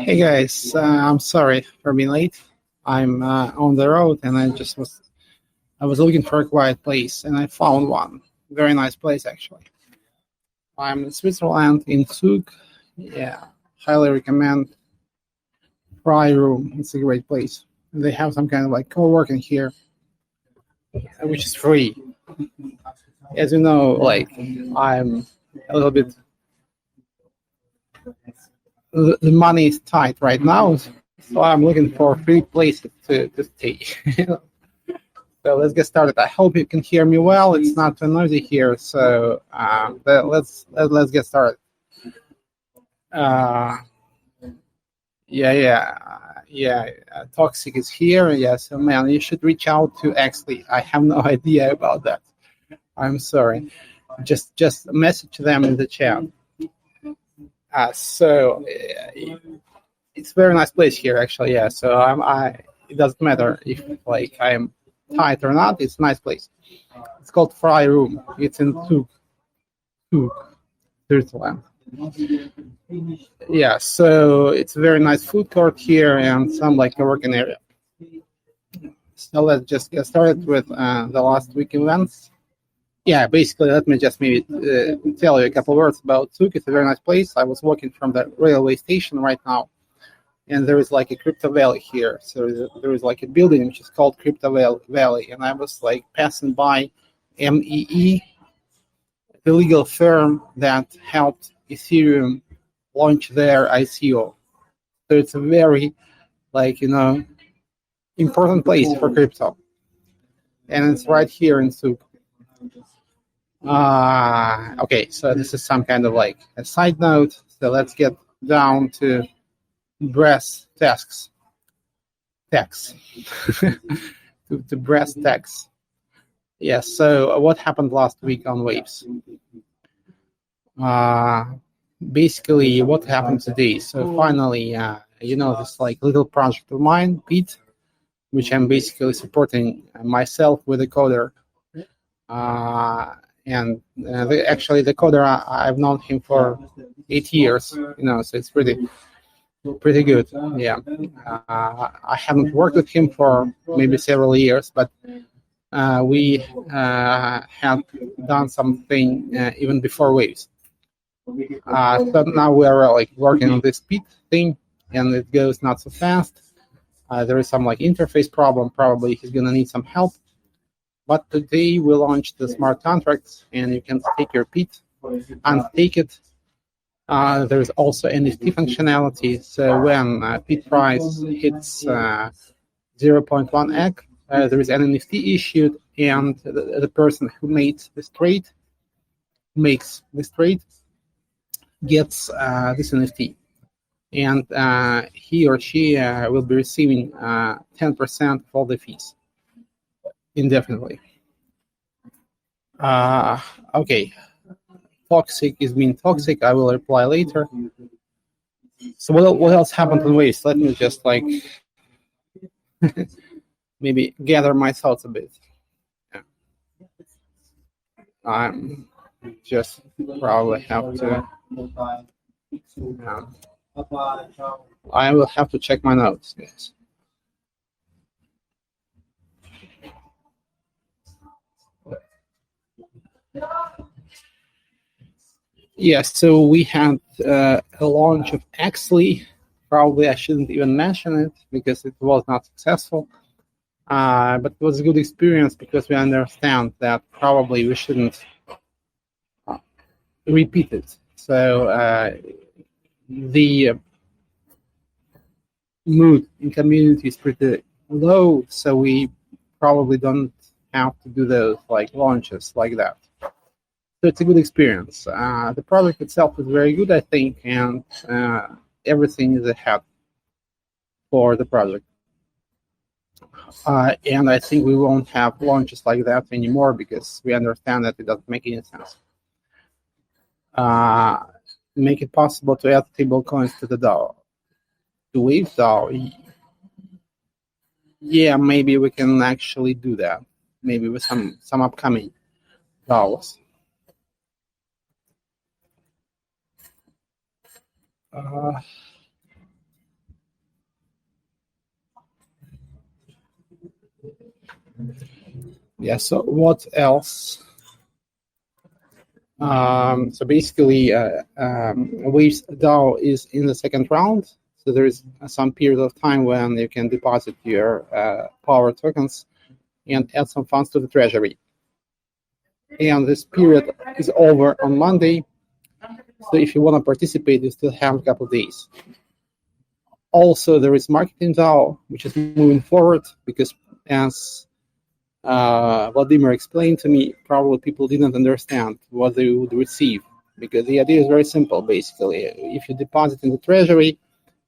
Hey guys, I'm sorry for being late. I'm on the road and I was looking for a quiet place and I found one. Very nice place actually. I'm in Switzerland in Zug. Yeah, highly recommend. Fry Room. It's a great place. They have some kind of like co-working here, which is free. As you know, like I'm a little bit. The money is tight right now, so I'm looking for free places to stay. So let's get started. I hope you can hear me well. It's not too noisy here, so let's get started. Uh, Toxic is here. Yeah, so man, you should reach out to Exley. I have no idea about that. I'm sorry. Just message them in the chat. It's a very nice place here, actually. Yeah, so it doesn't matter if like I'm tight or not. It's a nice place. It's called Fry Room. It's in Zug, Switzerland. Yeah, so it's a very nice food court here and some like a working area. So let's just get started with the last week events. Yeah, basically, let me just maybe tell you a couple words about Zug. It's a very nice place. I was walking from the railway station right now, and there is like a crypto valley here. So there is like a building which is called Crypto Valley, and I was like passing by MEE, the legal firm that helped Ethereum launch their ICO. So it's a very important place for crypto, and it's right here in Zug. Okay, so this is some kind of like a side note. So let's get down to brass tacks. to brass tacks. Yes. So what happened last week on Waves? Basically, what happened today? So finally, this like little project of mine, Pete, which I'm basically supporting myself with a coder. Actually, the coder I've known him for 8 years. So it's pretty good. Yeah, I haven't worked with him for maybe several years, but we had done something even before Waves. So now we are like working on this speed thing, and it goes not so fast. There is some like interface problem. Probably he's gonna need some help. But today we launched the smart contracts, and you can take your PET and take it. There's also NFT functionality. So when PET price hits 0.1x, there is an NFT issued, and the person who makes this trade gets this NFT, and he or she will be receiving 10% of all the fees indefinitely. Okay. Toxic is being toxic. I will reply later. So what else happened on Waves? Let me just like maybe gather my thoughts a bit. Yeah. I'm just probably have to. I will have to check my notes. Yes. Yes, so we had a launch of Exley. Probably I shouldn't even mention it because it was not successful. But it was a good experience because we understand that probably we shouldn't repeat it. So the mood in community is pretty low, so we probably don't have to do those like launches like that. So it's a good experience. The product itself is very good, I think, and everything is ahead for the project. And I think we won't have launches like that anymore because we understand that it doesn't make any sense. Make it possible to add stable coins to the DAO. To Wave DAO, yeah, maybe we can actually do that. Maybe with some upcoming DAOs. Yeah. So what else? So basically, Waves DAO is in the second round. So there is some period of time when you can deposit your Power tokens and add some funds to the treasury. And this period is over on Monday. So if you want to participate, you still have a couple of days. Also, there is Marketing DAO, which is moving forward because, as Vladimir explained to me, probably people didn't understand what they would receive, because the idea is very simple. Basically, if you deposit in the treasury,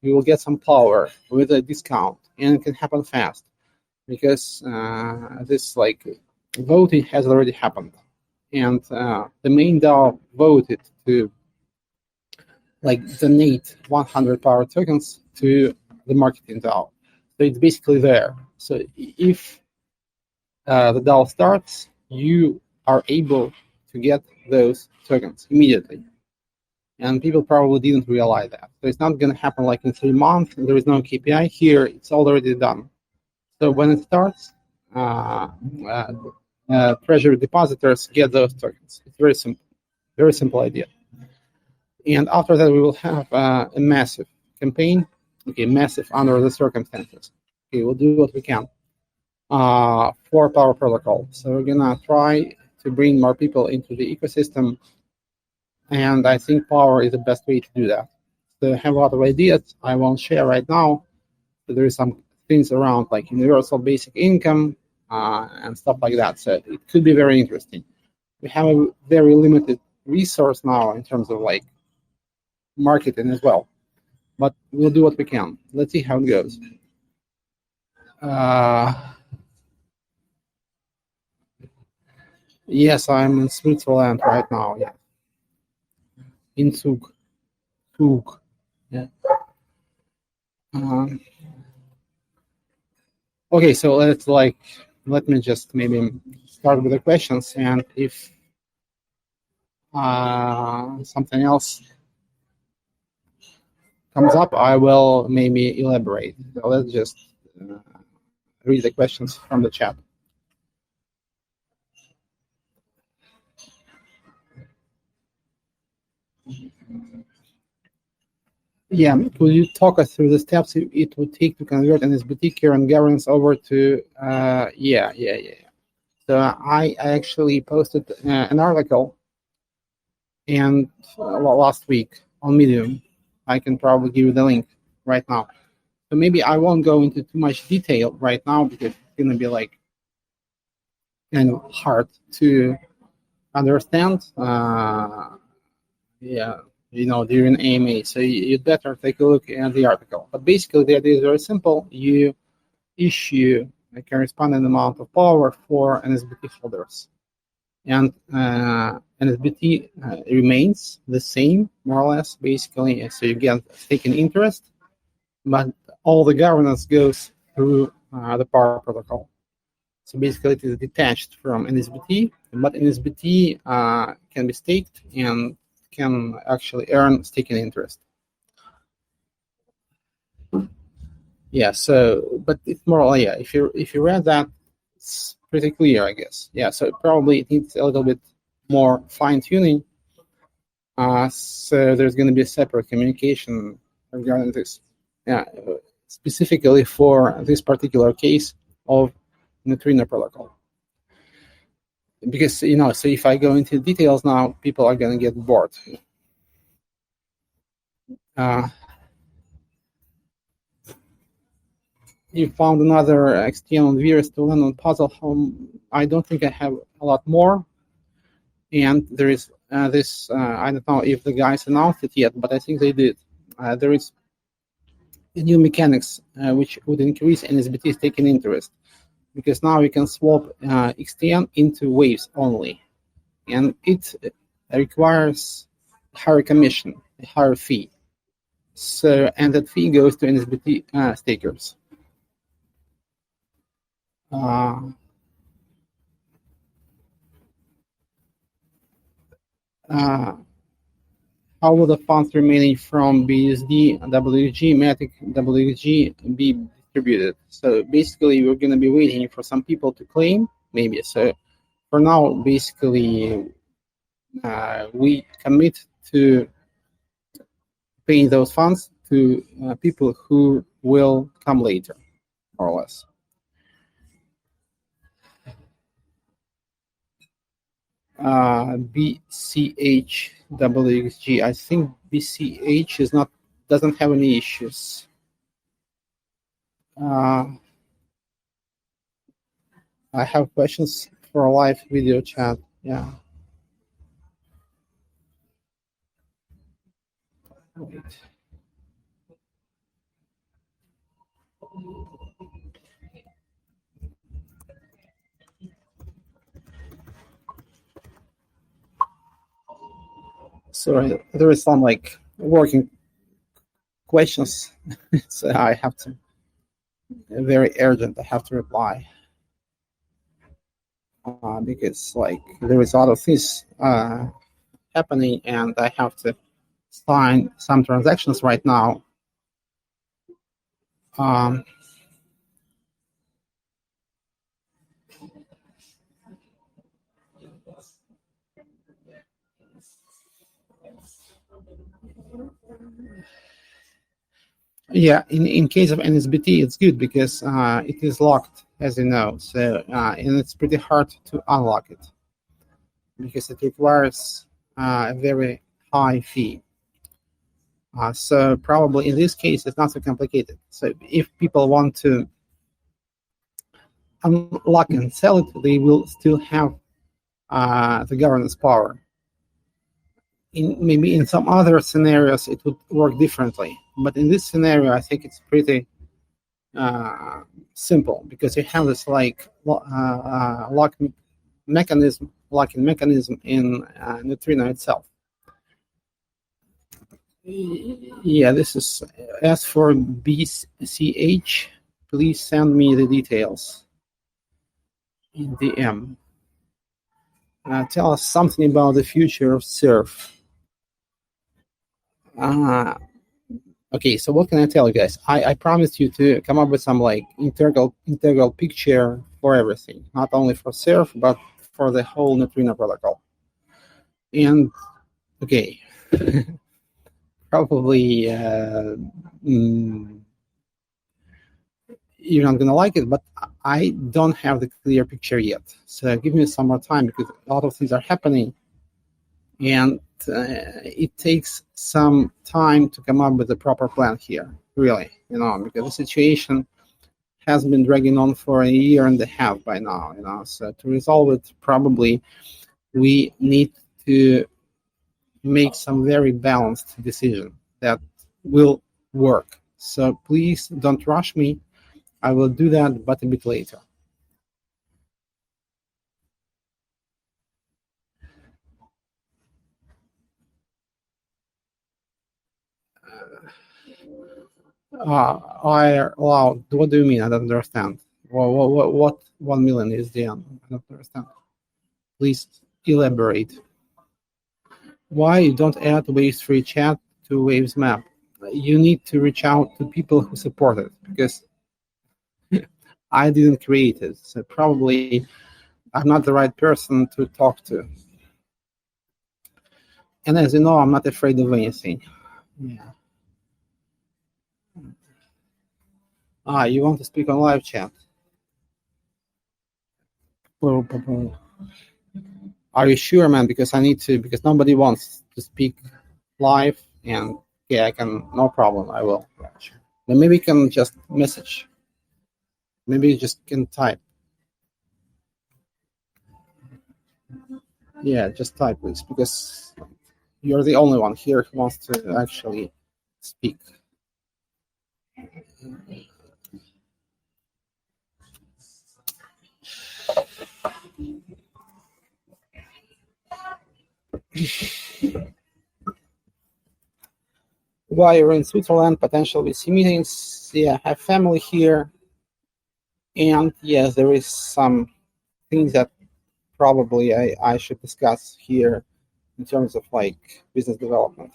you will get some power with a discount, and it can happen fast because this voting has already happened, and the main DAO voted to donate 100 power tokens to the Marketing DAO. So it's basically there. So if the DAO starts, you are able to get those tokens immediately. And people probably didn't realize that. So it's not going to happen like in 3 months. There is no KPI here. It's already done. So when it starts, treasury depositors get those tokens. It's very simple idea. And after that, we will have a massive campaign. Okay, massive under the circumstances. Okay, we'll do what we can for Power Protocol. So we're gonna try to bring more people into the ecosystem, and I think Power is the best way to do that. So I have a lot of ideas I won't share right now. So there is some things around like universal basic income and stuff like that. So it could be very interesting. We have a very limited resource now in terms of marketing as well, but we'll do what we can. Let's see how it goes. Yes, I'm in Switzerland right now. Yeah, in Zug. Yeah. Okay, so let me just maybe start with the questions, and if something else comes up, I will maybe elaborate. So let's just read the questions from the chat. Yeah, could you talk us through the steps it would take to convert an SBT current governance over to? Yeah. So I actually posted an article, and last week on Medium. I can probably give you the link right now. So maybe I won't go into too much detail right now because it's gonna be kind of hard to understand. During AMA. So you'd better take a look at the article. But basically, the idea is very simple. You issue a corresponding amount of power for NSBT holders. And NSBT remains the same, more or less, basically. So you get taken interest, but all the governance goes through the Power Protocol. So basically, it is detached from NSBT, but NSBT can be staked and can actually earn staking interest. Yeah. So, but it's more if you read that, it's pretty clear, I guess. Yeah. So probably it needs a little bit more fine tuning. So there's going to be a separate communication regarding this. Yeah. Specifically for this particular case of neutrino protocol. Because so if I go into details now, people are going to get bored. You found another XTN on virus to land on puzzle. I don't think I have a lot more. And there is this, I don't know if the guys announced it yet, but I think they did. There is a new mechanics which would increase NSBT staking interest, because now you can swap XTN into waves only. And it requires a higher commission, a higher fee. So, and that fee goes to NSBT stakers. How will the funds remaining from BSD, WG, Matic, WG be distributed. So basically, we're going to be waiting for some people to claim, maybe. So for now, basically, we commit to pay those funds to people who will come later, more or less. BCHWXG. I think BCH doesn't have any issues. I have questions for a live video chat. Yeah. Wait. Sorry, there is some like working questions, so I have to. Very urgent. I have to reply because like there is a lot of things happening, and I have to sign some transactions right now. Yeah, in case of NSBT, it's good because it is locked, as you know. So and it's pretty hard to unlock it because it requires a very high fee. So probably in this case, it's not so complicated. So if people want to unlock and sell it, they will still have the governance power. Maybe in some other scenarios it would work differently, but in this scenario I think it's pretty simple because you have this like locking mechanism in neutrino itself. Yeah, this is as for BCH, please send me the details in DM. Tell us something about the future of surf. Okay, so what can I tell you guys? I promised you to come up with some like integral picture for everything, not only for surf but for the whole neutrino protocol. And okay, probably you're not gonna like it, but I don't have the clear picture yet. So give me some more time because a lot of things are happening, and it takes some time to come up with a proper plan here, really, because the situation has been dragging on for a year and a half by now, so to resolve it, probably we need to make some very balanced decision that will work. So please don't rush me. I will do that, but a bit later. What do you mean? I don't understand. What 1 million is the end? I don't understand. Please elaborate. Why you don't add Waves free chat to Waves map? You need to reach out to people who support it because I didn't create it. So probably I'm not the right person to talk to. And as you know, I'm not afraid of anything. Yeah. You want to speak on live chat? Are you sure, man? Because I need to, because nobody wants to speak live, and yeah, I can, no problem, I will. Yeah, sure. Then maybe you can just message. Maybe you just can type. Yeah, just type, please, because you're the only one here who wants to actually speak. While you're in Switzerland, potential VC meetings. Yeah, I have family here. And yes, there is some things that probably I should discuss here in terms of like business development.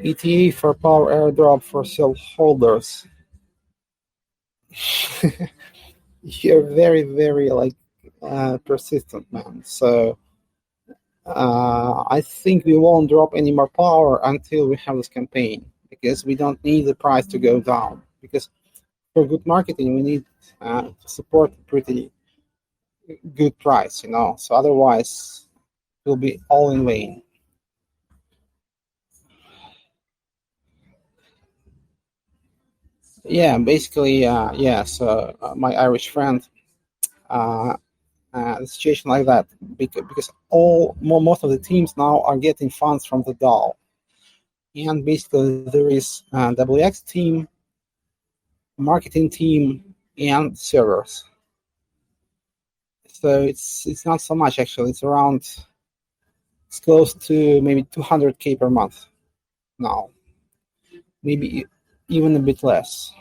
ETA for power airdrop for cell holders. You're very, very persistent, man. So I think we won't drop any more power until we have this campaign, because we don't need the price to go down. Because for good marketing, we need to support a pretty good price, So otherwise, it will be all in vain. Yeah, basically, yeah. So my Irish friend, the situation like that, because most of the teams now are getting funds from the DAO, and basically there is a WX team, marketing team, and servers. So it's not so much actually. It's close to maybe 200K per month now, maybe even a bit less.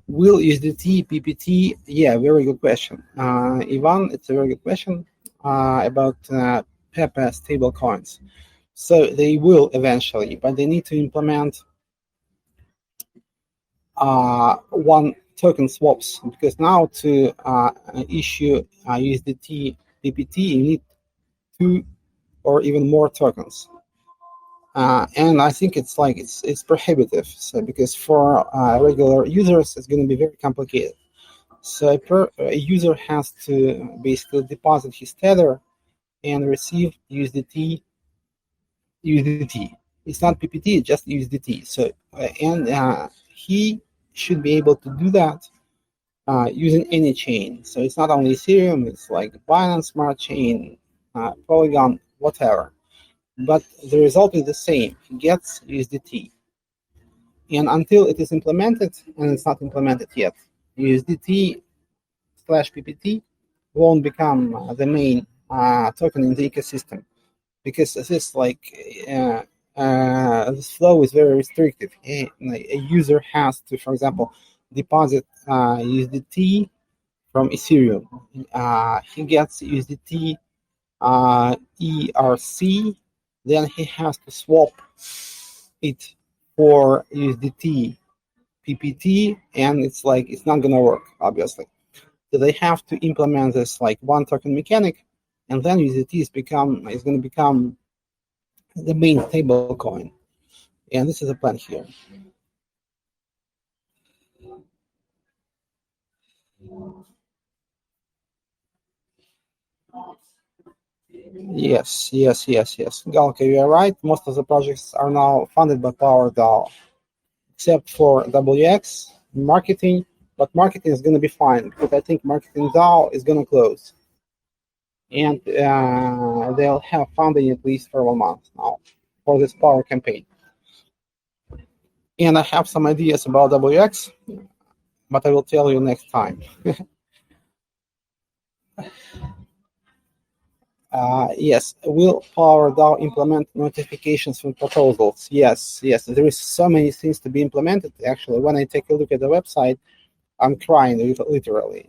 Will USDT, PPT? Yeah, very good question. Ivan, it's a very good question about Pepe stable coins. So they will eventually, but they need to implement one token swaps, because now to issue USDT, PPT, you need 2 or even more tokens. And I think it's prohibitive. So because for regular users, it's going to be very complicated. So a user has to basically deposit his tether and receive USDT. It's not PPT, it's just USDT. So he should be able to do that using any chain. So it's not only Ethereum, it's like Binance Smart Chain, Polygon, whatever. But the result is the same. He gets USDT. And until it is implemented, and it's not implemented yet, USDT/PPT won't become the main token in the ecosystem, because this this flow is very restrictive. A user has to, for example, deposit USDT from Ethereum. He gets USDT ERC, then he has to swap it for USDT PPT, and it's not gonna work, obviously. So they have to implement this one token mechanic, and then USDT is going to become the main stable coin, and this is the plan here. Yes. Galka, you are right. Most of the projects are now funded by PowerDAO, except for WX marketing. But marketing is going to be fine, because I think marketing DAO is going to close, and they'll have funding at least for 1 month now for this power campaign. And I have some ideas about WX, but I will tell you next time. Yes, will PowerDAO implement notifications from proposals? Yes. There is so many things to be implemented. Actually, when I take a look at the website, I'm crying literally,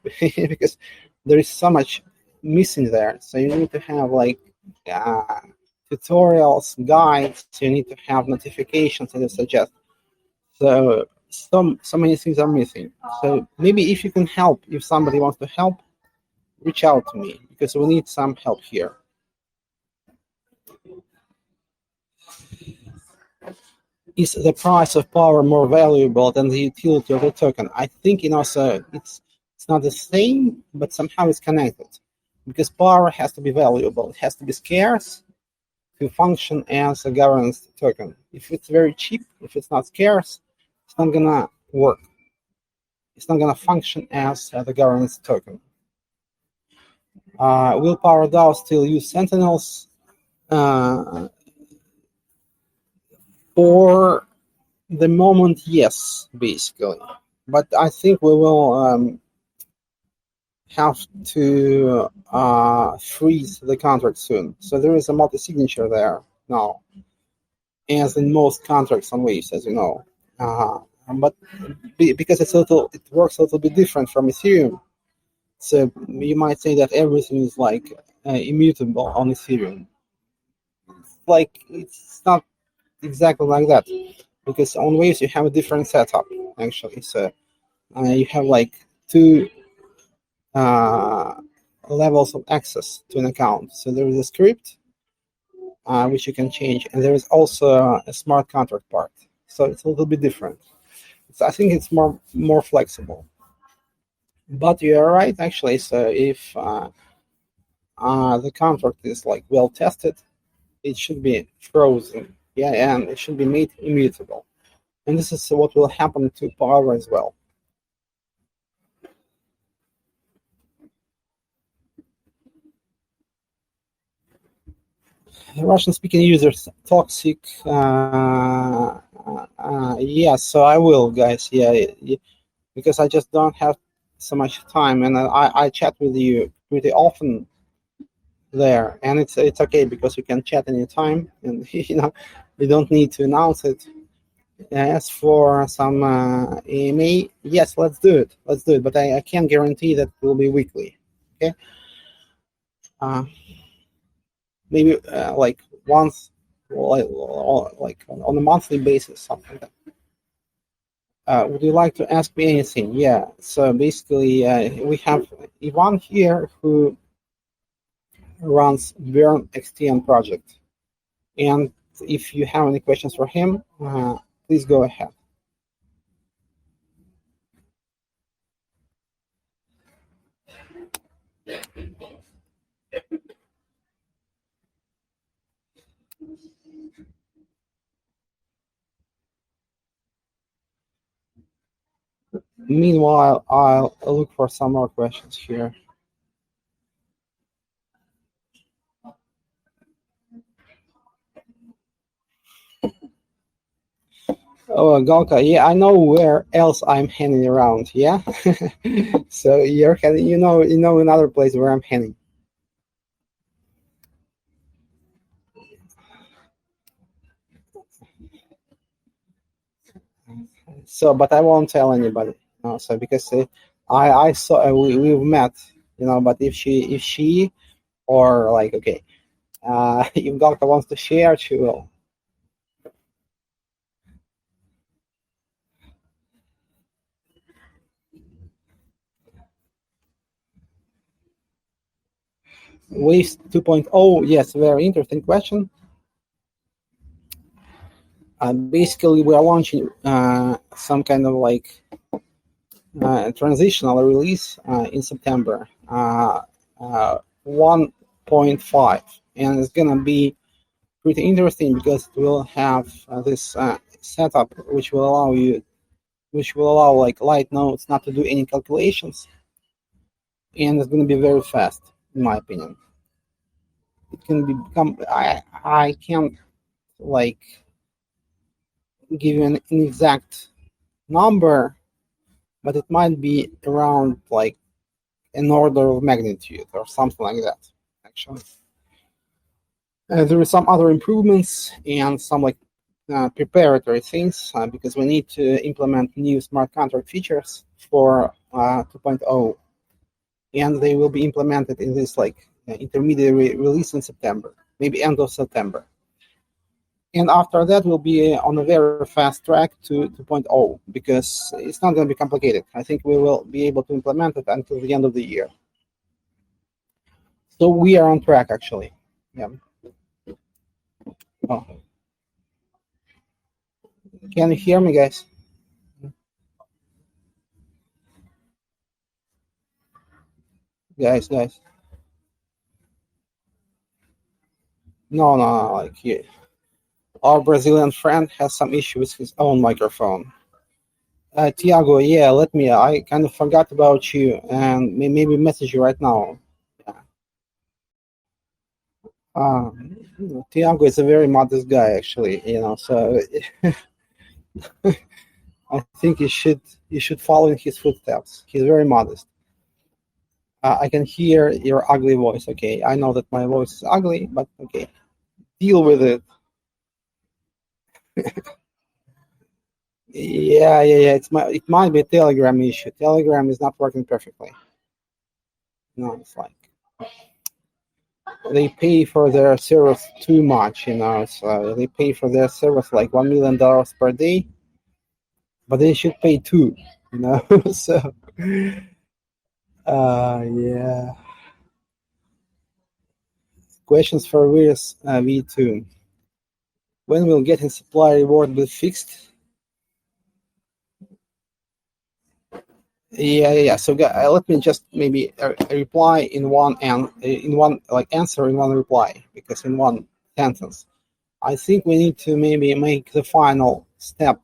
because there is so much missing there. So you need to have tutorials, guides. You need to have notifications that you suggest. So many things are missing. So maybe if you can help, if somebody wants to help, reach out to me, because we need some help here. Is the price of power more valuable than the utility of the token? I think so it's not the same, but somehow it's connected, because power has to be valuable. It has to be scarce to function as a governance token. If it's very cheap, if it's not scarce, it's not gonna work. It's not gonna function as the governance token. Will PowerDAO still use Sentinels? For the moment, yes, basically. But I think we will have to freeze the contract soon. So there is a multi-signature there now, as in most contracts on Waves, as you know. But because it works a little bit different from Ethereum, so you might say that everything is immutable on Ethereum. like it's not exactly like that, because on Waves you have a different setup actually. So you have like two uh, levels of access to an account. So there is a script which you can change, and there is also a smart contract part. So it's a little bit different. So I think it's more flexible. But you are right actually. So if the contract is like well tested, it should be frozen. Yeah, and it should be made immutable. And this is what will happen to Power as well. Russian-speaking users toxic. Yeah, so I will, guys. Yeah, because I just don't have so much time, and I chat with you pretty often there, and it's okay because you can chat anytime, and you don't need to announce it. As for some AMA, yes, let's do it. Let's do it, but I can't guarantee that it will be weekly. Okay. Maybe like once, like on a monthly basis, something like that. Would you like to ask me anything? Yeah. So basically, we have Ivan here who runs Burn XTN project, and if you have any questions for him, please go ahead. Meanwhile, I'll look for some more questions here. Oh, Galka, yeah, I know where else I'm hanging around. Yeah, so you know another place where I'm hanging. So, but I won't tell anybody. So because I saw we've met, But if she or like okay, if Galka wants to share, she will. Waves 2.0, yes, very interesting question. Basically, we are launching some kind of like transitional release in September, 1.5, and it's gonna be pretty interesting because it will have this setup which will allow like light nodes not to do any calculations, and it's gonna be very fast, in my opinion. It can become I can't like give you an exact number, but it might be around like an order of magnitude or something like that, actually. There are some other improvements and some like preparatory things because we need to implement new smart contract features for 2.0, and they will be implemented in this like intermediary release in September, maybe end of September. And after that, we'll be on a very fast track to 2.0 because it's not going to be complicated. I think we will be able to implement it until the end of the year. So we are on track, actually. Yeah. Oh. Can you hear me, guys? Guys. No, like our Brazilian friend has some issue with his own microphone. Tiago, yeah, I kind of forgot about you and maybe message you right now. Uh, Tiago is a very modest guy, actually, so I think you should follow in his footsteps. He's very modest. I can hear your ugly voice. Okay, I know that my voice is ugly, but okay, deal with it. Yeah. It might be a Telegram issue. Telegram is not working perfectly. No, it's like they pay for their service too much, so they pay for their service like $1 million per day, but they should pay two, so yeah. Questions for Virus V2. When will getting supply reward be fixed? Yeah. So let me just maybe reply in one answer in one reply, because in one sentence. I think we need to maybe make the final step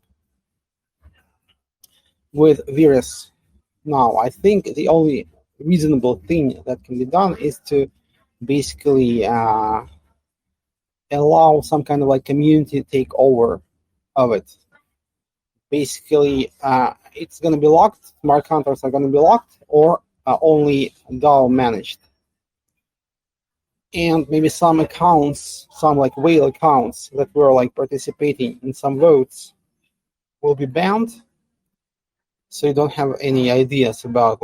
with virus now. I think the only reasonable thing that can be done is to basically allow some kind of community takeover of it. Basically, it's going to be locked. Smart contracts are going to be locked, or only DAO managed. And maybe some accounts, some whale accounts that were participating in some votes, will be banned. So you don't have any ideas about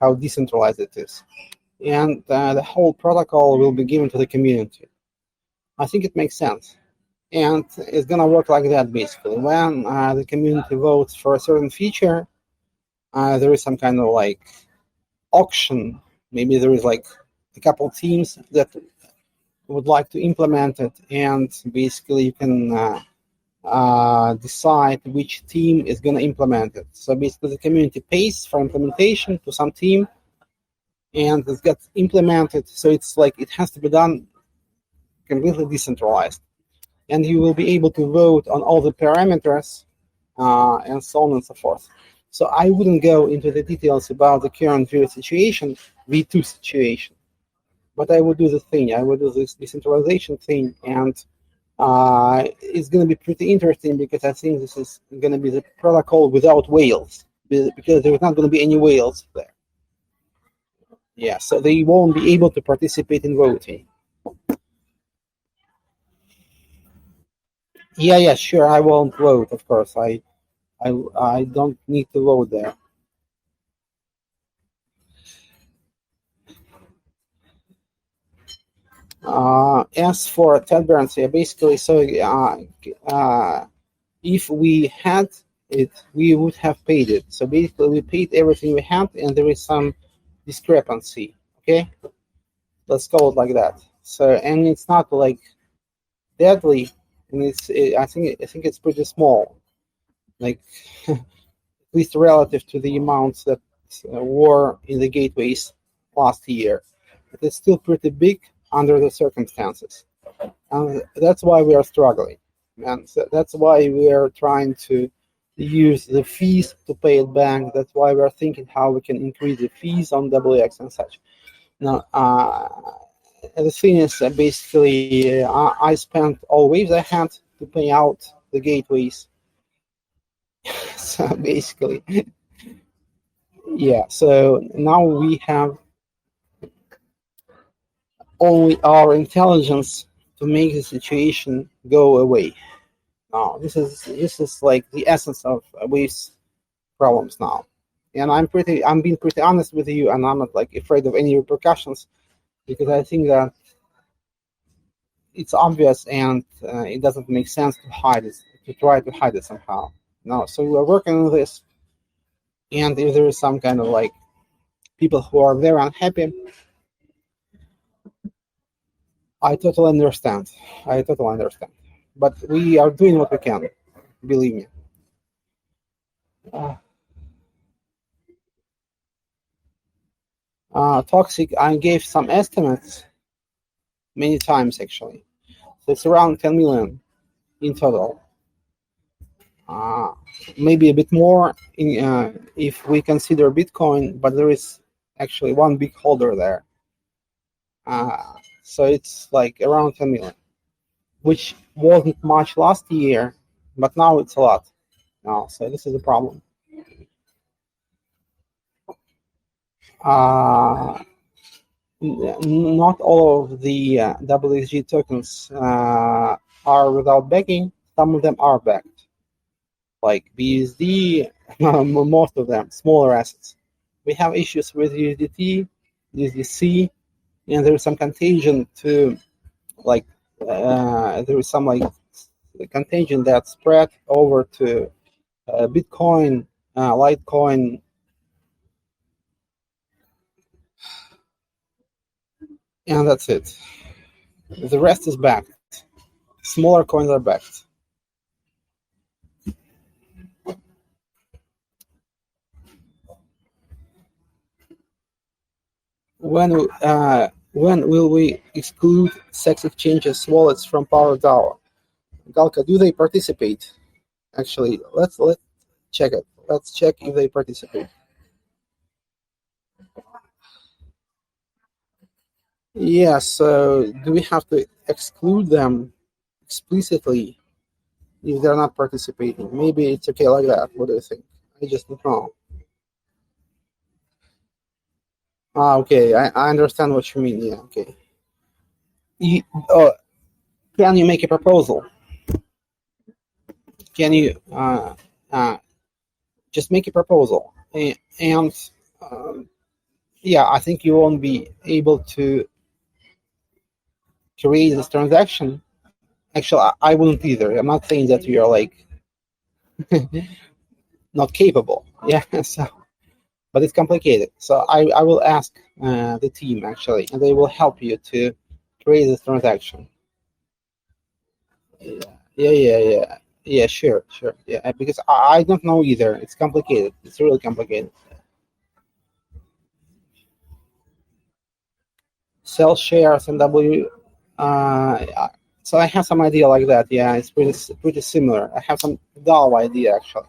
how decentralized it is. And the whole protocol will be given to the community. I think it makes sense. And it's going to work like that, basically. When the community votes for a certain feature, there is some kind of auction. Maybe there is a couple teams that would like to implement it, and basically you can decide which team is going to implement it. So basically the community pays for implementation to some team, and it gets implemented. So it's it has to be done completely decentralized. And you will be able to vote on all the parameters and so on and so forth. So I wouldn't go into the details about the current V2 situation, but I would do the thing. I would do this decentralization thing, and it's going to be pretty interesting, because I think this is going to be the protocol without whales, because there's not going to be any whales there. Yeah, so they won't be able to participate in voting. Yeah, sure. I won't vote, of course. I don't need to vote there. As for transparency, basically, so if we had it, we would have paid it. So basically, we paid everything we had, and there is some discrepancy. Okay, let's call it like that. So, and it's not deadly, and I think it's pretty small, at least relative to the amounts that were in the gateways last year. But it's still pretty big under the circumstances, and that's why we are struggling, and so that's why we are trying to use the fees to pay it back. That's why we are thinking how we can increase the fees on WX and such. Now, the thing is that basically I spent all waves I had to pay out the gateways. So basically, yeah, so now we have only our intelligence to make the situation go away. Now, this is the essence of waves problems now. And I'm being pretty honest with you, and I'm not afraid of any repercussions, because I think that it's obvious, and it doesn't make sense to hide it, to try to hide it somehow. Now, so we're working on this, and if there is some kind of people who are very unhappy, I totally understand. But we are doing what we can, believe me. Toxic, I gave some estimates many times, actually. So it's around 10 million in total. Maybe a bit more if we consider Bitcoin, but there is actually one big holder there. So it's around 10 million, which wasn't much last year, but now it's a lot. Now, so this is a problem. Not all of the WXG tokens are without backing. Some of them are backed, like BSD, most of them, smaller assets. We have issues with USDT, USDC, and there is some contagion to like there is some like contagion that spread over to Bitcoin, Litecoin, and that's it. The rest is backed. Smaller coins are backed. When will we exclude sex exchanges wallets from PowerDAO? Galka, do they participate? Actually, let's check it. Let's check if they participate. Yeah, so do we have to exclude them explicitly if they're not participating? Maybe it's okay like that. What do you think? I just don't know. Okay, I understand what you mean. Yeah, okay. Can you make a proposal? Can you just make a proposal? And yeah, I think you won't be able to create this transaction. Actually, I wouldn't either. I'm not saying that you're like not capable. Yeah, so, but it's complicated. So I will ask the team actually, and they will help you to create this transaction. Yeah, sure. Yeah, because I don't know either. It's complicated. It's really complicated. Sell shares and W. So I have some idea like that. Yeah, it's pretty similar. I have some dull idea actually,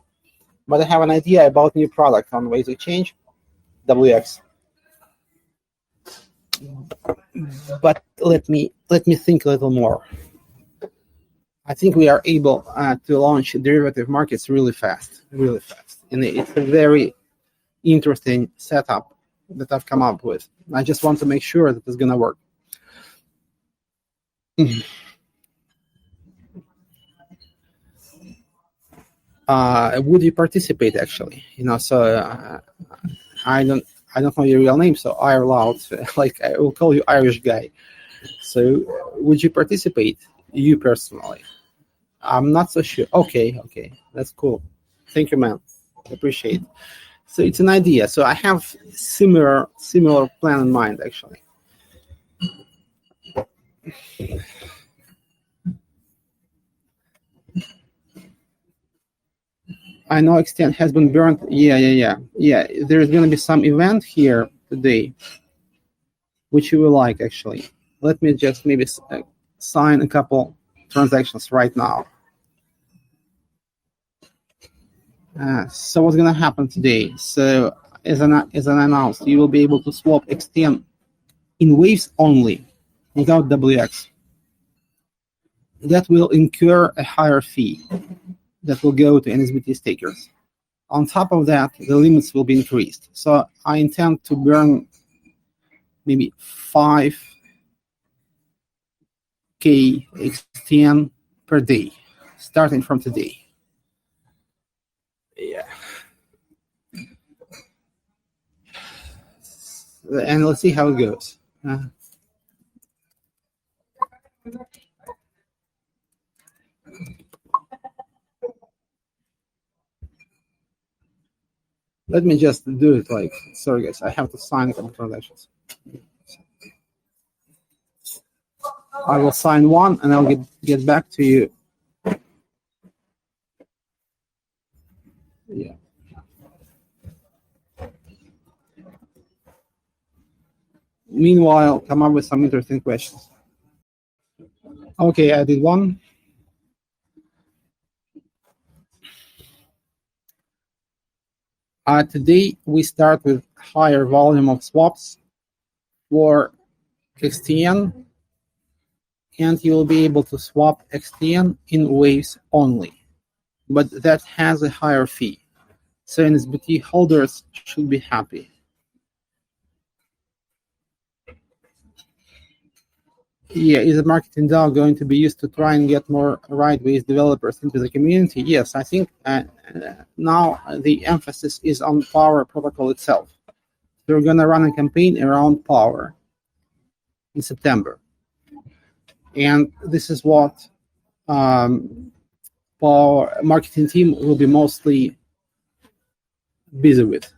but I have an idea about new product on ways to change WX. But let me think a little more. I think we are able to launch derivative markets really fast, and it's a very interesting setup that I've come up with. I just want to make sure that it's gonna work. Would you participate actually? So I don't know your real name, so I allowed like I will call you Irish guy. So would you participate? You personally? I'm not so sure. Okay, that's cool. Thank you, man. Appreciate it. So it's an idea. So I have similar plan in mind actually. I know extent has been burned. Yeah. There's gonna be some event here today, which you will like actually. Let me just maybe sign a couple transactions right now. So what's gonna happen today? So as an announced, you will be able to swap XTM in waves only, without WX. That will incur a higher fee that will go to NSBT stakers. On top of that, the limits will be increased. So I intend to burn maybe 5K XTM per day, starting from today. Yeah. And let's see how it goes. Let me just do it like, sorry guys, I have to sign a couple transactions. I will sign one and I'll get back to you. Yeah. Meanwhile, come up with some interesting questions. Okay, I did one. Today we start with higher volume of swaps for XTN, and you will be able to swap XTN in waves only, but that has a higher fee. So NSBT holders should be happy. Yeah, is the marketing DAO going to be used to try and get more right-ways developers into the community? Yes, I think now the emphasis is on Power protocol itself. So we're going to run a campaign around Power. in September. And this is what our marketing team will be mostly busy with.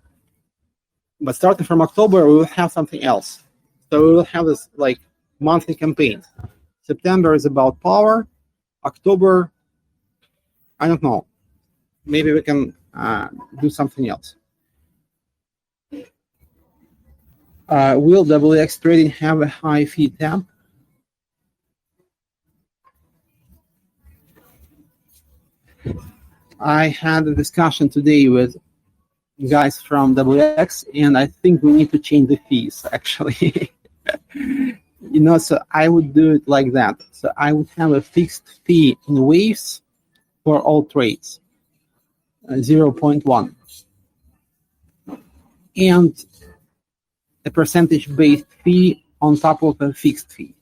But starting from October, we will have something else. So we will have this like monthly campaign. September is about power. October, I don't know. Maybe we can do something else. Will WX trading have a high fee tab? I had a discussion today with guys from WX, and I think we need to change the fees, actually. So I would do it like that. So I would have a fixed fee in waves for all trades, 0.1. And a percentage-based fee on top of a fixed fee.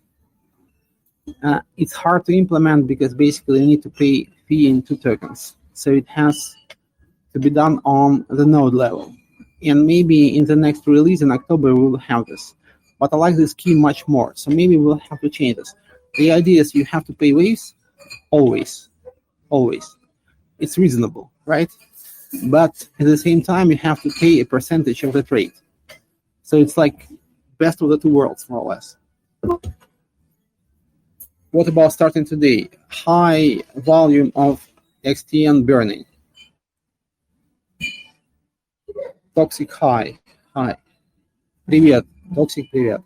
It's hard to implement because basically you need to pay fee in 2 tokens. So it has to be done on the node level. And maybe in the next release in October, we will have this. But I like this scheme much more. So maybe we'll have to change this. The idea is you have to pay waves always. Always. It's reasonable, right? But at the same time, you have to pay a percentage of the trade. So it's like best of the 2 worlds, more or less. What about starting today? High volume of XTN burning. Toxic high. Привет. Toxic, привет.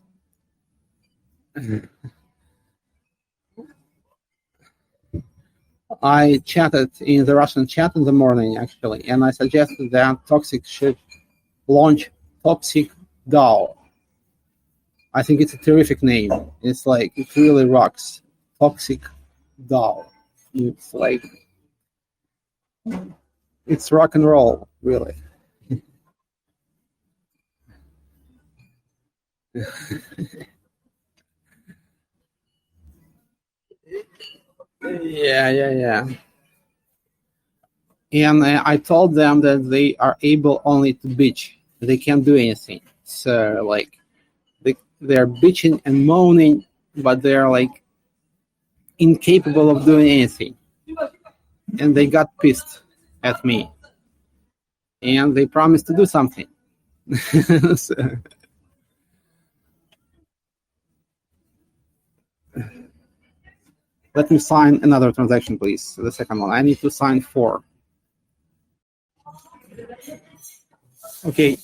I chatted in the Russian chat in the morning, actually, and I suggested that Toxic should launch Toxic DAO. I think it's a terrific name. It's like, it really rocks. Toxic DAO. It's like, it's rock and roll, really. Yeah. And I told them that they are able only to bitch. They can't do anything. So, like, they're bitching and moaning, but they're, like, incapable of doing anything. And they got pissed at me. And they promised to do something. So, let me sign another transaction, please. The second one. I need to sign 4. Okay,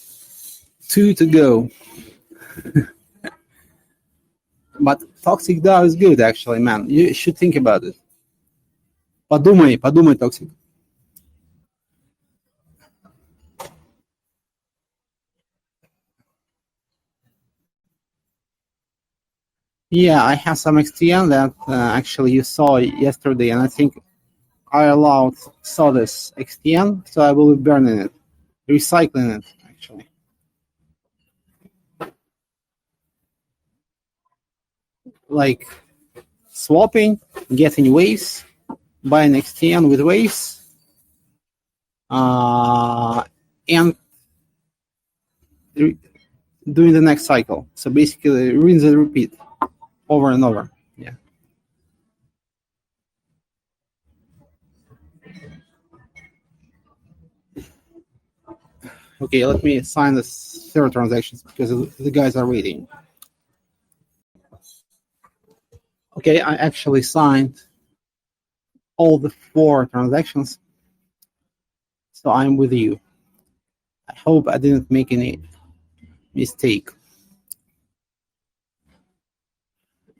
2 to go. But Toxic DAO is good, actually, man. You should think about it. Подумай, Toxic. Yeah, I have some XTN that actually you saw yesterday, and I think I saw this XTN, so I will be burning it, recycling it, actually. Like swapping, getting waves, buying XTN with waves, and doing the next cycle. So basically, rinse and repeat over and over. Yeah. Okay, let me sign the 3rd transactions because the guys are waiting. Okay, I actually signed all the 4 transactions. So I'm with you. I hope I didn't make any mistake.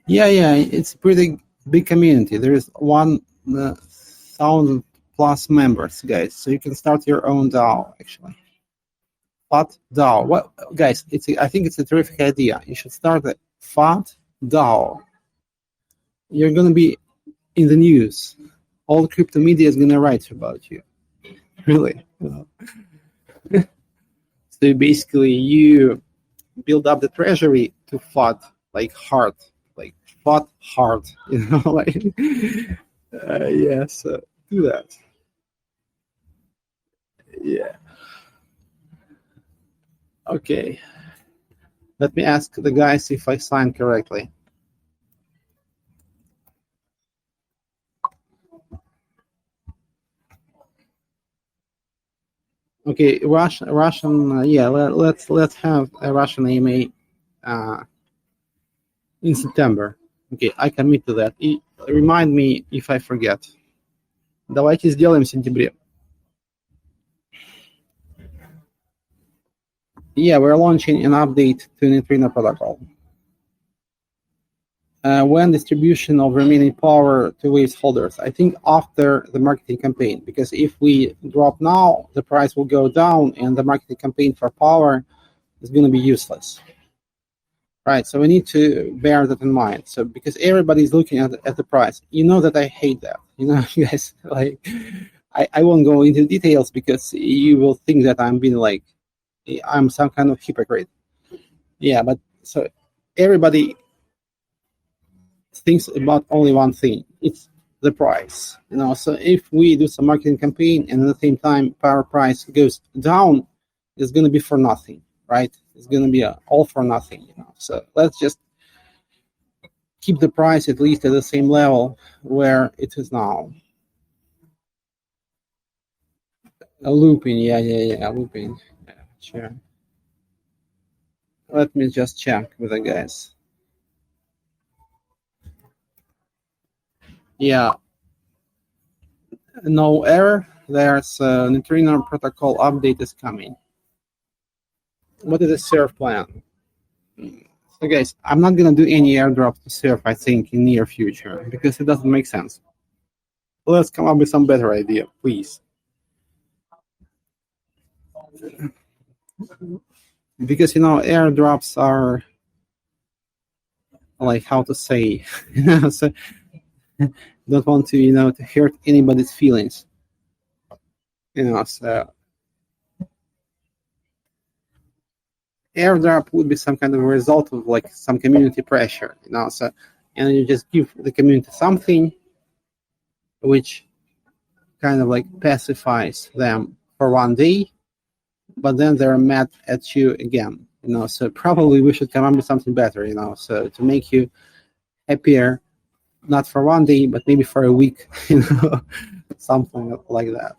Yeah, it's a pretty big community. There is 1,000 plus members, guys. So you can start your own DAO, actually. Fat DAO. What, guys? I think it's a terrific idea. You should start a Fat DAO. You're gonna be in the news. All crypto media is gonna write about you. Really. So basically, you build up the treasury to FAT, like hard, like FAT hard, like yeah. So do that. Yeah. Okay. Let me ask the guys if I signed correctly. Okay, Russian. Yeah, let's have a Russian AMA in September. Okay, I commit to that. Remind me if I forget. Давайте сделаем в сентябре. Yeah, we're launching an update to Neutrino protocol. When distribution of remaining power to waves holders? I think after the marketing campaign, because if we drop now, the price will go down and the marketing campaign for power is going to be useless. Right, so we need to bear that in mind. So because everybody's looking at the price, you know that I hate that. You know, you guys, like, I won't go into details because you will think that I'm being like, I'm some kind of hypocrite. Yeah, but so everybody thinks about only one thing. It's the price. You know, so if we do some marketing campaign and at the same time power price goes down, it's going to be for nothing, right? It's going to be all for nothing. You know, so let's just keep the price at least at the same level where it is now. A looping, yeah, looping. Yeah, sure. Let me just check with the guys. Yeah, no error. There's a Neutrino protocol update is coming. What is the serve plan? So guys, I'm not gonna do any airdrop to serve, I think, in near future because it doesn't make sense. Let's come up with some better idea, please. Because, you know, airdrops are like, how to say, so don't want to, you know, to hurt anybody's feelings. You know, so airdrop would be some kind of a result of like some community pressure, you know, so, and you just give the community something which kind of like pacifies them for one day, but then they're mad at you again, you know, so probably we should come up with something better, you know, so to make you happier, not for one day, but maybe for a week, you know, something like that.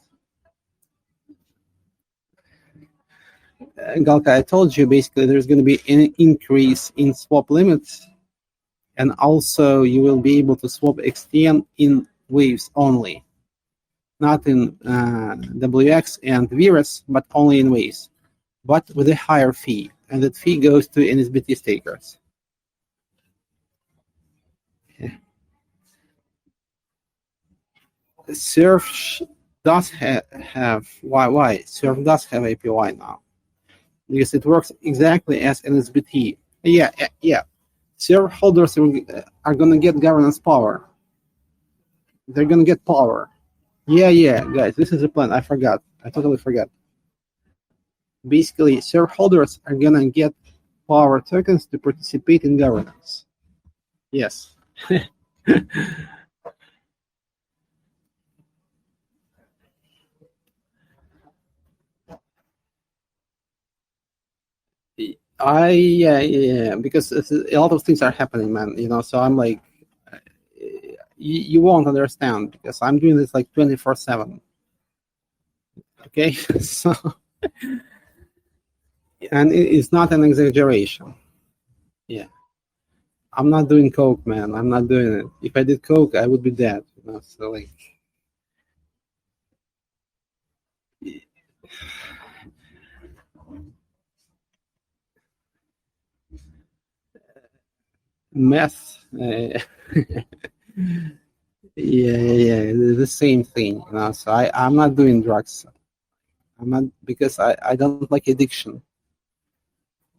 Galka, I told you basically there's going to be an increase in swap limits, and also you will be able to swap XTN in waves only, not in WX and virus, but only in waves, but with a higher fee, and that fee goes to NSBT stakers. Yeah. Surf does have why Surf does have APY now. Because it works exactly as NSBT. Yeah. Shareholders are going to get governance power. They're going to get power. Yeah, guys, this is the plan. I forgot. I totally forgot. Basically, shareholders are going to get power tokens to participate in governance. Yes. Yeah, because a lot of things are happening, man. You know, so I'm like, you won't understand because I'm doing this like 24/7. Okay, so and it's not an exaggeration. Yeah, I'm not doing coke, man. I'm not doing it. If I did coke, I would be dead. You know, so like. Meth. Yeah, the same thing. You know, so I'm not doing drugs. I'm not, because I don't like addiction.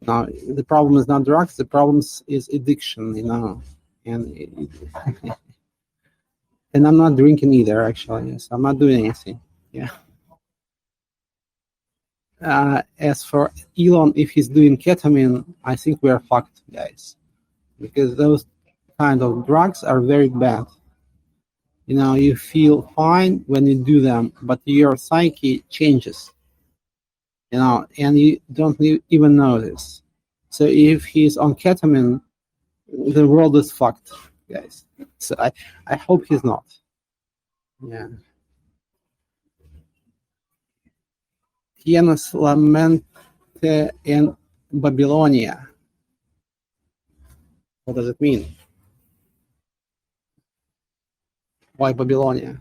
Now the problem is not drugs. The problem is addiction. You know, and and I'm not drinking either. Actually, so I'm not doing anything. Yeah. As for Elon, if he's doing ketamine, I think we're fucked, guys, because those kind of drugs are very bad. You know, you feel fine when you do them, but your psyche changes. You know, and you don't even know this. So if he's on ketamine, the world is fucked, guys. So I hope he's not. Yeah. Tienes la mente en Babylonia. What does it mean? Why Babylonia?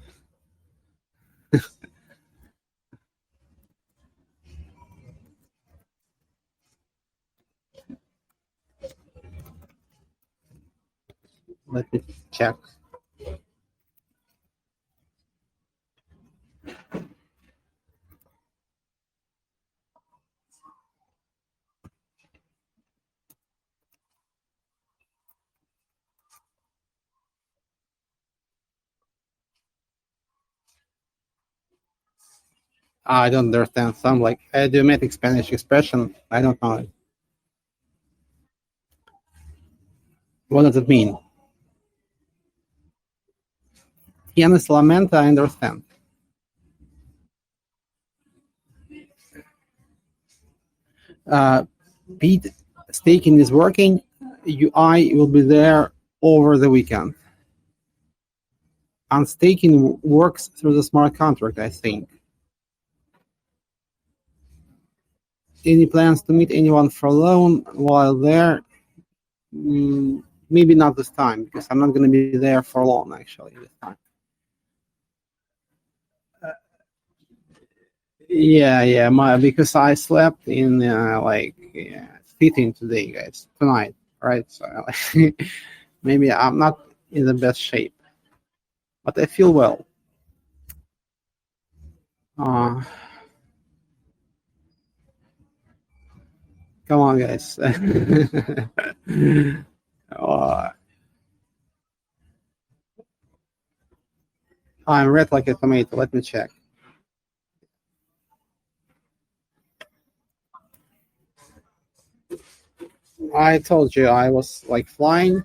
Let me check. I don't understand some like idiomatic Spanish expression. I don't know. What does it mean? Tienes la mente, I understand. Pete, staking is working. UI will be there over the weekend. And staking works through the smart contract, I think. Any plans to meet anyone for loan while there? Maybe not this time, because I'm not going to be there for long, actually, this time. Yeah, because I slept in sitting today, guys, tonight, right? So maybe I'm not in the best shape, but I feel well. Come on, guys. I'm red like a tomato. Let me check. I told you I was like flying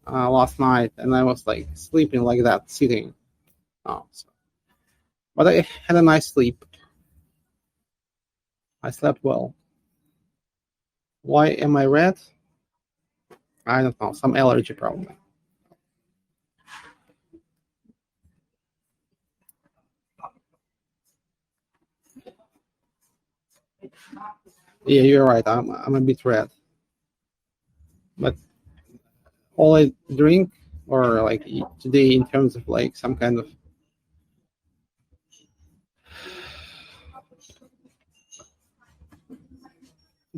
last night, and I was like sleeping like that, sitting. But I had a nice sleep. I slept well. Why am I red? I don't know. Some allergy probably. Yeah, you're right. I'm a bit red. But all I drink or like eat today in terms of like some kind of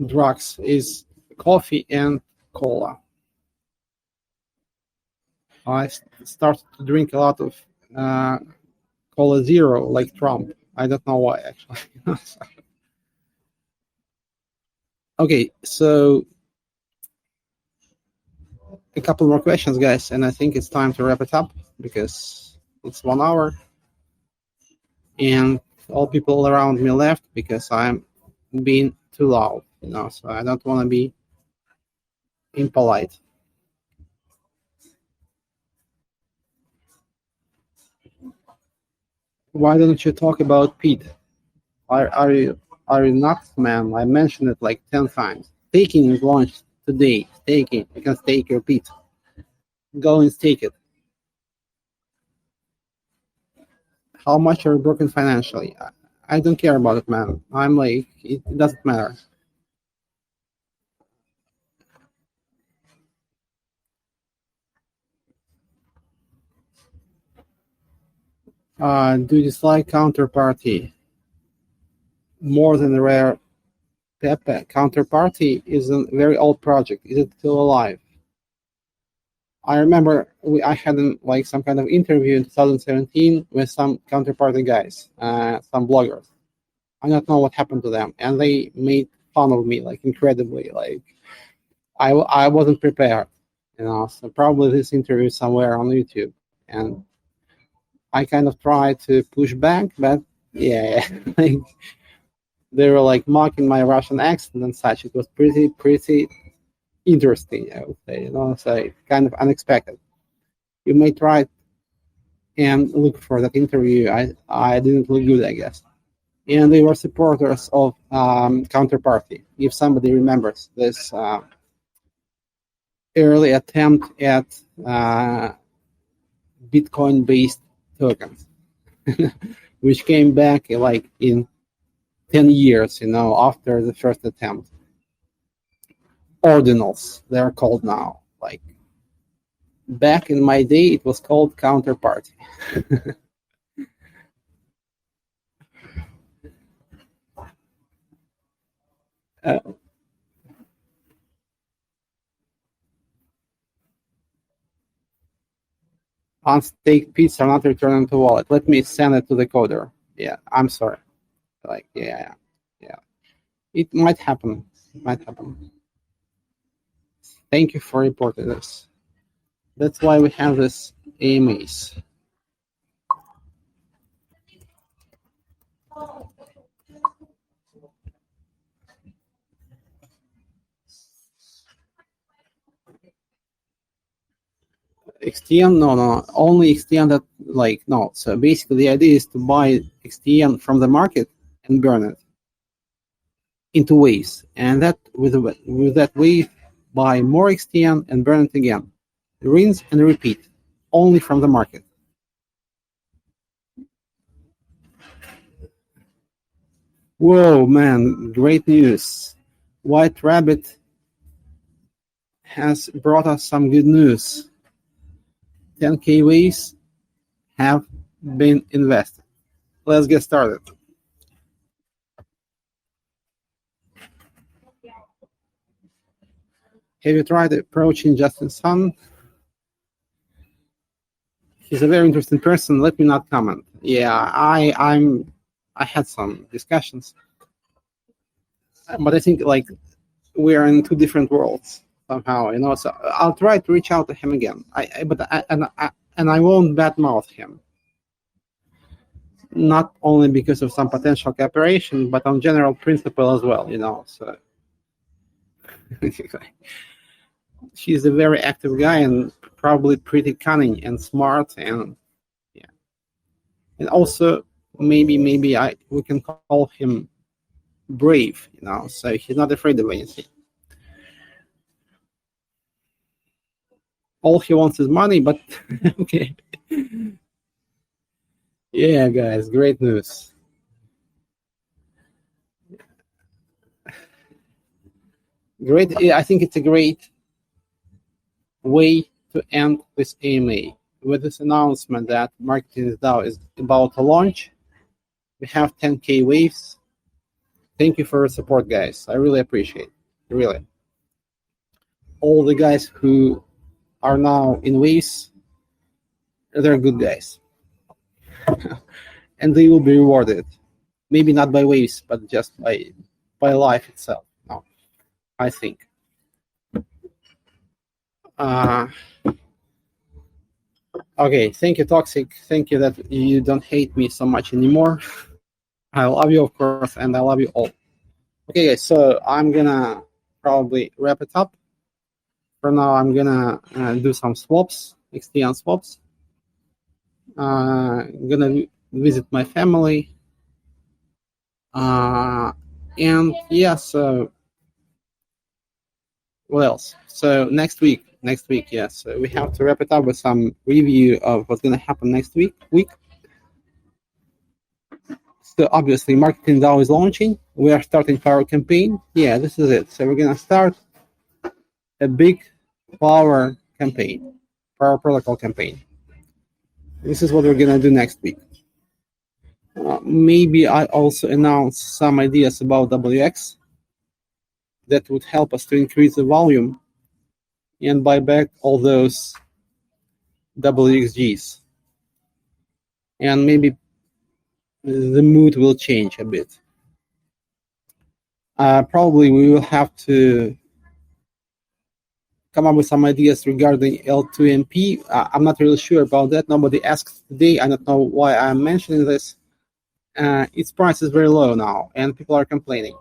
drugs is coffee and cola. I started to drink a lot of cola zero like Trump. I don't know why actually. Okay, so a couple more questions, guys, and I think it's time to wrap it up because it's 1 hour and all people around me left because I'm being too loud, so I don't want to be impolite. Why don't you talk about Pete? Are you nuts, man? I mentioned it like 10 times. Staking is launched today. Staking. You can stake your Pete. Go and stake it. How much are you broken financially? I don't care about it, man. I'm like, it doesn't matter. Do you dislike Counterparty more than rare Pepe? Counterparty is a very old project. Is it still alive? I remember I had like some kind of interview in 2017 with some Counterparty guys, some bloggers. I don't know what happened to them, and they made fun of me like incredibly. Like I wasn't prepared, So probably this interview is somewhere on YouTube, and I kind of tried to push back, but yeah, like they were like mocking my Russian accent and such. It was pretty interesting, I would say, so kind of unexpected. You may try and look for that interview. I didn't look good, I guess. and they were supporters of Counterparty. If somebody remembers this early attempt at Bitcoin-based tokens, which came back like in 10 years, after the first attempt. Ordinals, they're called now. Like back in my day, it was called Counterparty. Unstaked pits are not returned to wallet. Let me send it to the coder. Yeah, I'm sorry. Like, yeah. It might happen. Thank you for reporting this. That's why we have this AMAs. XTN, no, only XTN that, no. So basically the idea is to buy XTN from the market and burn it into waves. And that with that wave, buy more XTN and burn it again. Rinse and repeat, only from the market. Whoa, man, great news. White Rabbit has brought us some good news. 10K waves have been invested. Let's get started. Have you tried approaching Justin Sun? He's a very interesting person. Let me not comment. Yeah, I had some discussions, but I think like we are in two different worlds somehow, So I'll try to reach out to him again. I won't badmouth him. Not only because of some potential cooperation, but on general principle as well, So he's a very active guy and probably pretty cunning and smart, and yeah. And also maybe we can call him brave, So he's not afraid of anything. All he wants is money, but okay. Yeah, guys, great news. Great. I think it's a great way to end this AMA with this announcement that Marketing DAO is about to launch. We have 10K waves. Thank you for your support, guys. I really appreciate it. Really. All the guys who are now in waves, they're good guys. And they will be rewarded. Maybe not by waves, but just by life itself. No, I think. Okay, thank you, Toxic. Thank you that you don't hate me so much anymore. I love you, of course, and I love you all. Okay, guys, so I'm gonna probably wrap it up. For now, I'm gonna do some swaps, XTN swaps. I'm gonna visit my family. And yeah, so what else? So next week, yes, we have to wrap it up with some review of what's gonna happen next week. So obviously, Marketing DAO is launching. We are starting Power campaign. Yeah, this is it. So we're gonna start a big Power campaign, Power Protocol campaign. This is what we're gonna do next week. Maybe I also announce some ideas about WX that would help us to increase the volume and buy back all those WXGs. And maybe the mood will change a bit. Probably we will have to come up with some ideas regarding L2MP. I'm not really sure about that. Nobody asked today. I don't know why I'm mentioning this. Its price is very low now, and people are complaining.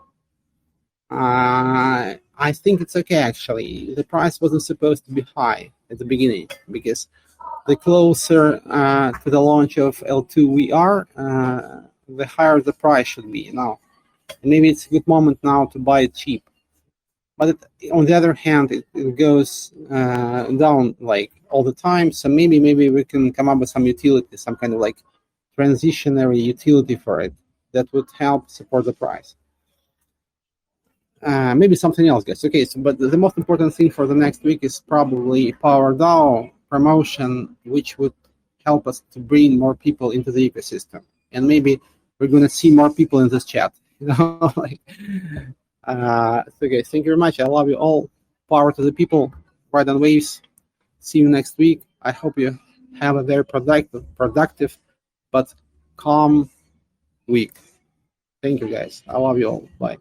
I think it's okay, actually. The price wasn't supposed to be high at the beginning, because the closer to the launch of L2 we are, the higher the price should be. Maybe it's a good moment now to buy it cheap. But on the other hand, it goes down like all the time. So maybe we can come up with some utility, some kind of like transitionary utility for it that would help support the price. Maybe something else, guys. Okay, so but the most important thing for the next week is probably PowerDAO promotion, which would help us to bring more people into the ecosystem, and maybe we're gonna see more people in this chat. Like, okay. Thank you very much. I love you all. Power to the people. Ride on waves. See you next week. I hope you have a very productive, but calm week. Thank you, guys. I love you all. Bye.